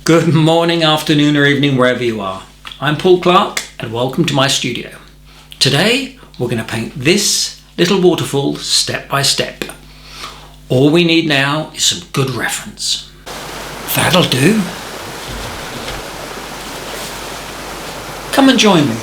Good morning, afternoon or evening, wherever you are. I'm Paul Clark and welcome to my studio. Today we're going to paint this little waterfall step by step. All we need now is some good reference. That'll do. Come and join me.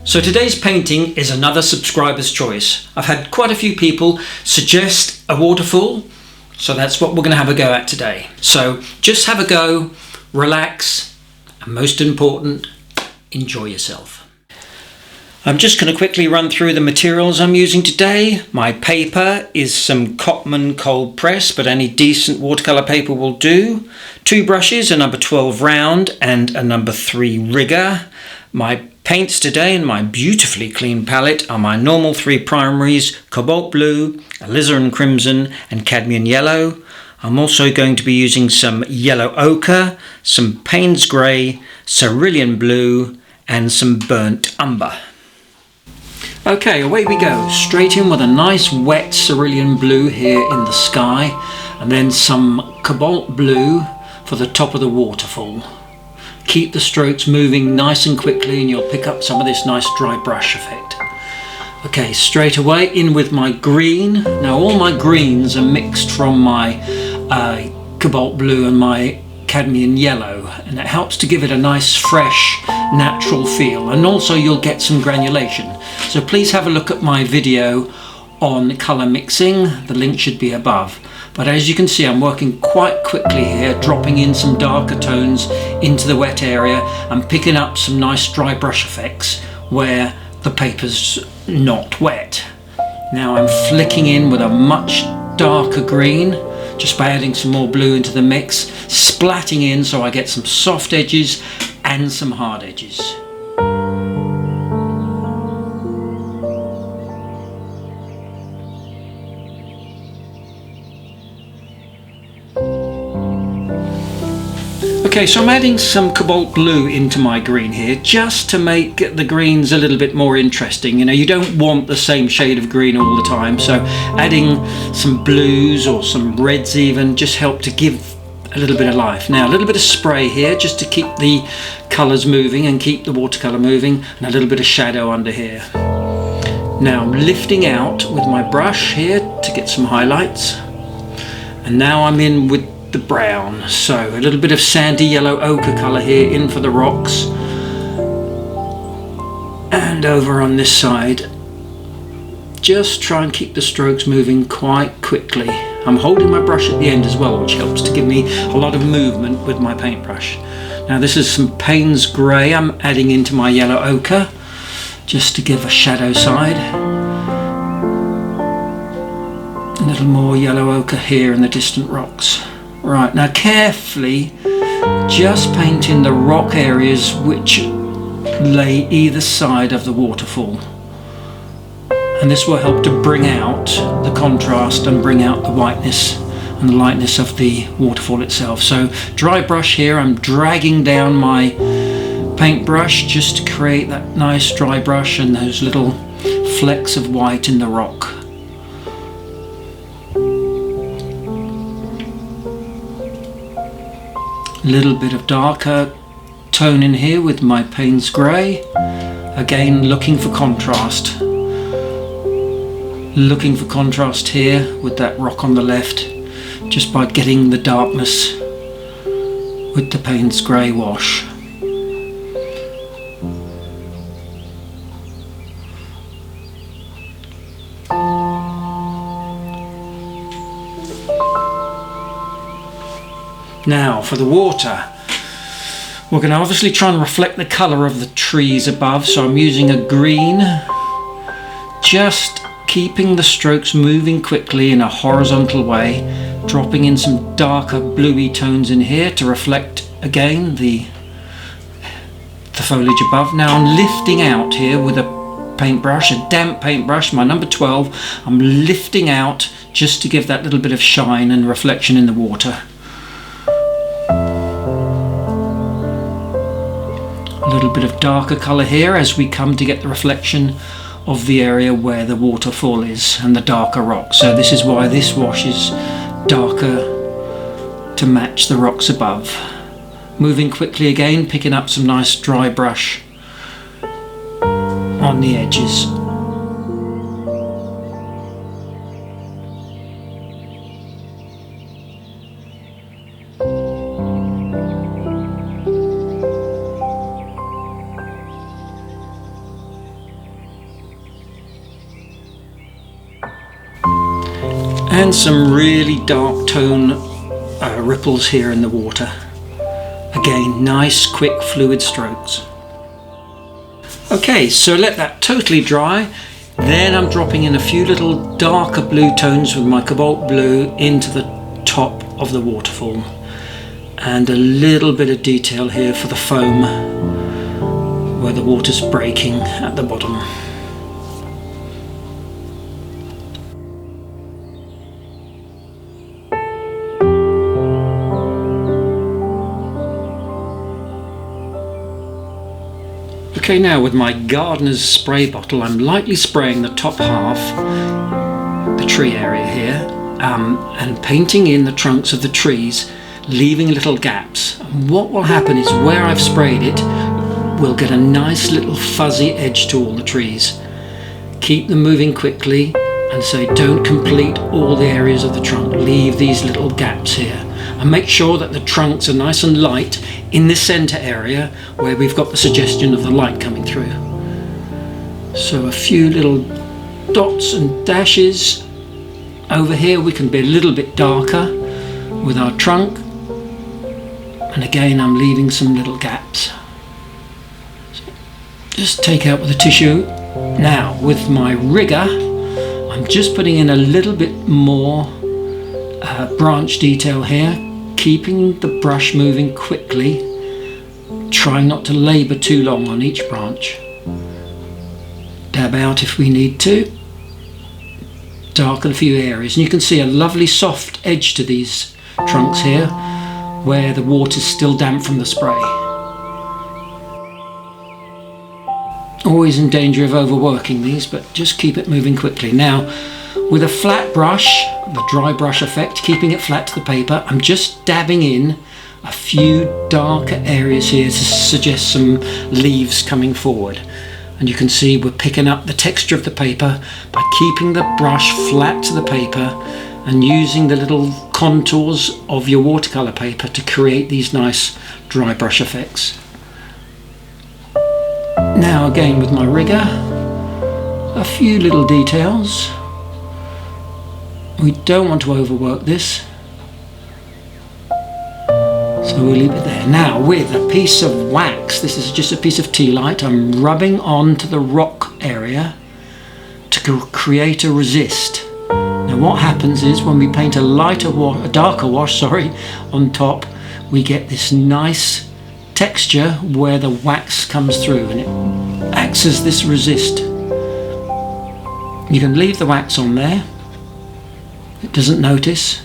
So today's painting is another subscriber's choice. I've had quite a few people suggest a waterfall, so that's what we're going to have a go at today. So just have a go, relax, and most important, enjoy yourself. I'm just going to quickly run through the materials I'm using today. My paper is some Cotman cold press, but any decent watercolour paper will do. 2 brushes, a number 12 round and a number 3 rigger. My paints today in my beautifully clean palette are my normal 3 primaries, COBALT blue, alizarin crimson and cadmium yellow. I'm also going to be using some yellow ochre, some Payne's grey, cerulean blue and some burnt umber. Okay, away we go, straight in with a nice wet cerulean blue here in the sky and then some COBALT blue for the top of the waterfall. Keep the strokes moving nice and quickly and you'll pick up some of this nice dry brush effect. Okay, straight away in with my green. Now all my greens are mixed from my COBALT blue and my cadmium yellow, and it helps to give it a nice fresh natural feel, and also you'll get some granulation. So please have a look at my video on colour mixing, the link should be above. But as you can see, I'm working quite quickly here, dropping in some darker tones into the wet area and picking up some nice dry brush effects where the paper's not wet. Now I'm flicking in with a much darker green, just by adding some more blue into the mix, splatting in so I get some soft edges and some hard edges. Okay, so I'm adding some COBALT blue into my green here just to make the greens a little bit more interesting. You know, you don't want the same shade of green all the time, so adding some blues or some reds even just help to give a little bit of life. Now a little bit of spray here just to keep the colours moving and keep the watercolour moving, and a little bit of shadow under here. Now I'm lifting out with my brush here to get some highlights, and now I'm in with the brown, so a little bit of sandy yellow ochre colour here in for the rocks, and over on this side just try and keep the strokes moving quite quickly. I'm holding my brush at the end as well, which helps to give me a lot of movement with my paintbrush. Now this is some Payne's grey I'm adding into my yellow ochre just to give a shadow side. A little more yellow ochre here in the distant rocks. Right, now carefully just paint in the rock areas which lay either side of the waterfall, and this will help to bring out the contrast and bring out the whiteness and the lightness of the waterfall itself. So dry brush here, I'm dragging down my paintbrush just to create that nice dry brush and those little flecks of white in the rock. Little bit of darker tone in here with my Payne's grey, again looking for contrast here with that rock on the left, just by getting the darkness with the Payne's grey wash. Now for the water, we're going to obviously try and reflect the colour of the trees above, so I'm using a green, just keeping the strokes moving quickly in a horizontal way, dropping in some darker bluey tones in here to reflect again the foliage above. Now I'm lifting out here with a paintbrush, a damp paintbrush, my number 12, I'm lifting out just to give that little bit of shine and reflection in the water. A little bit of darker colour here as we come to get the reflection of the area where the waterfall is and the darker rocks. So this is why this wash is darker to match the rocks above. Moving quickly again, picking up some nice dry brush on the edges. And some really dark tone ripples here in the water. Again, nice quick fluid strokes. Okay, so let that totally dry. Then I'm dropping in a few little darker blue tones with my cobalt blue into the top of the waterfall. And a little bit of detail here for the foam where the water's breaking at the bottom. Okay, now with my gardener's spray bottle, I'm lightly spraying the top half, the tree area here, and painting in the trunks of the trees, leaving little gaps. And what will happen is where I've sprayed it, we'll get a nice little fuzzy edge to all the trees. Keep them moving quickly, and so don't complete all the areas of the trunk. Leave these little gaps here. And make sure that the trunks are nice and light in this center area where we've got the suggestion of the light coming through. So a few little dots and dashes. Over here we can be a little bit darker with our trunk. And again, I'm leaving some little gaps. So just take out with a tissue. Now with my rigger, I'm just putting in a little bit more branch detail here, keeping the brush moving quickly, trying not to labour too long on each branch. Dab out if we need to, darken a few areas, and you can see a lovely soft edge to these trunks here where the water's still damp from the spray. Always in danger of overworking these, but just keep it moving quickly. Now with a flat brush, the dry brush effect, keeping it flat to the paper, I'm just dabbing in a few darker areas here to suggest some leaves coming forward. And you can see we're picking up the texture of the paper by keeping the brush flat to the paper and using the little contours of your watercolour paper to create these nice dry brush effects. Now again with my rigger, a few little details. We don't want to overwork this, so we'll leave it there. Now with a piece of wax, this is just a piece of tea light, I'm rubbing onto the rock area to create a resist. Now what happens is when we paint a darker wash on top, we get this nice texture where the wax comes through and it acts as this resist. You can leave the wax on there. It doesn't notice,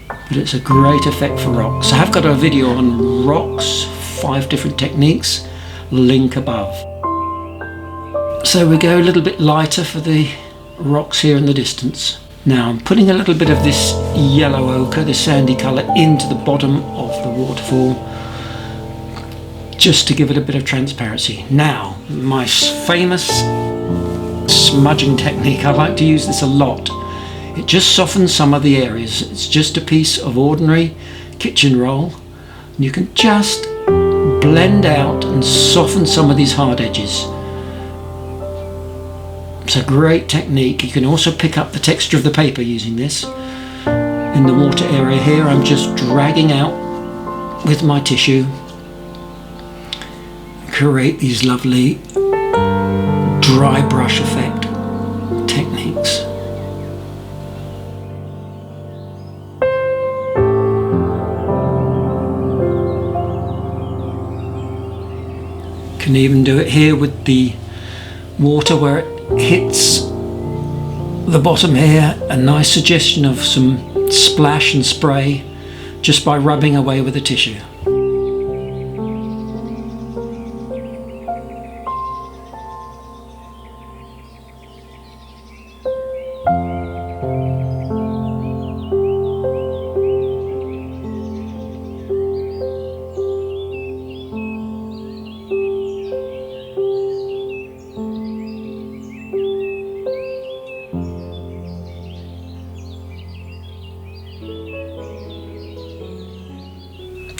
but it's a great effect for rocks. I have got a video on rocks, 5 different techniques, link above. So we go a little bit lighter for the rocks here in the distance. Now I'm putting a little bit of this yellow ochre, this sandy colour, into the bottom of the waterfall, just to give it a bit of transparency. Now, my famous smudging technique, I like to use this a lot. It just softens some of the areas. It's just a piece of ordinary kitchen roll. And you can just blend out and soften some of these hard edges. It's a great technique. You can also pick up the texture of the paper using this. In the water area here, I'm just dragging out with my tissue. Create these lovely dry brush effect techniques. Can even do it here with the water where it hits the bottom here, a nice suggestion of some splash and spray just by rubbing away with the tissue.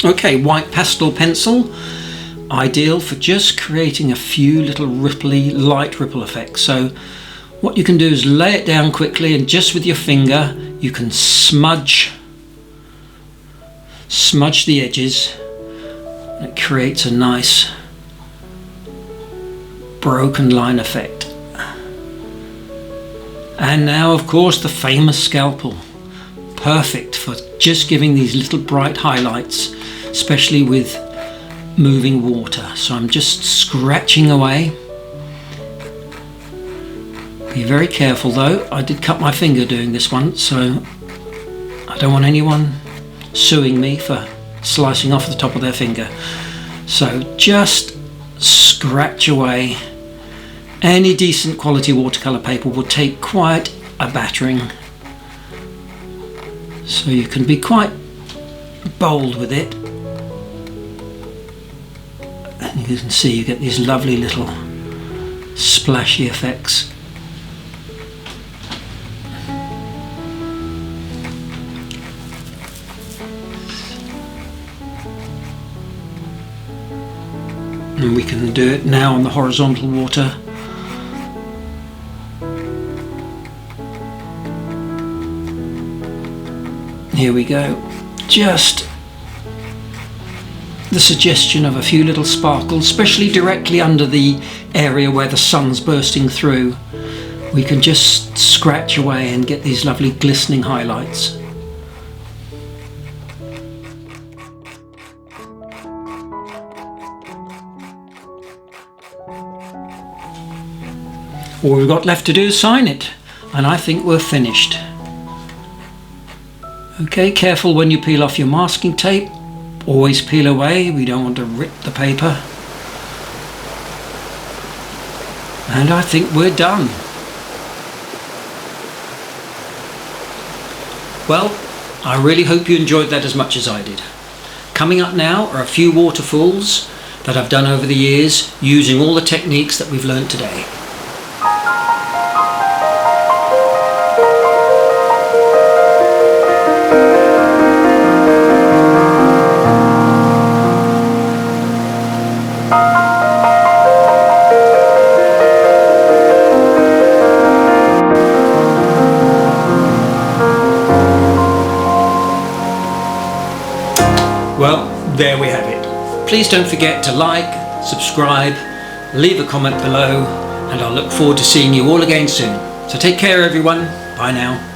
Okay, white pastel pencil, ideal for just creating a few little light ripple effects. So what you can do is lay it down quickly, and just with your finger you can smudge the edges. It creates a nice broken line effect. And now, of course, the famous scalpel, perfect for just giving these little bright highlights, especially with moving water. So I'm just scratching away. Be very careful though, I did cut my finger doing this one, so I don't want anyone suing me for slicing off the top of their finger. So just scratch away. Any decent quality watercolour paper will take quite a battering, so you can be quite bold with it. And you can see you get these lovely little splashy effects. And we can do it now on the horizontal water. Here we go. Just the suggestion of a few little sparkles, especially directly under the area where the sun's bursting through. We can just scratch away and get these lovely glistening highlights. All we've got left to do is sign it, and I think we're finished. Okay, careful when you peel off your masking tape. Always peel away, we don't want to rip the paper. And I think we're done. Well, I really hope you enjoyed that as much as I did. Coming up now are a few waterfalls that I've done over the years using all the techniques that we've learned today. Well, there we have it. Please don't forget to like, subscribe, leave a comment below, and I'll look forward to seeing you all again soon. So take care everyone. Bye now.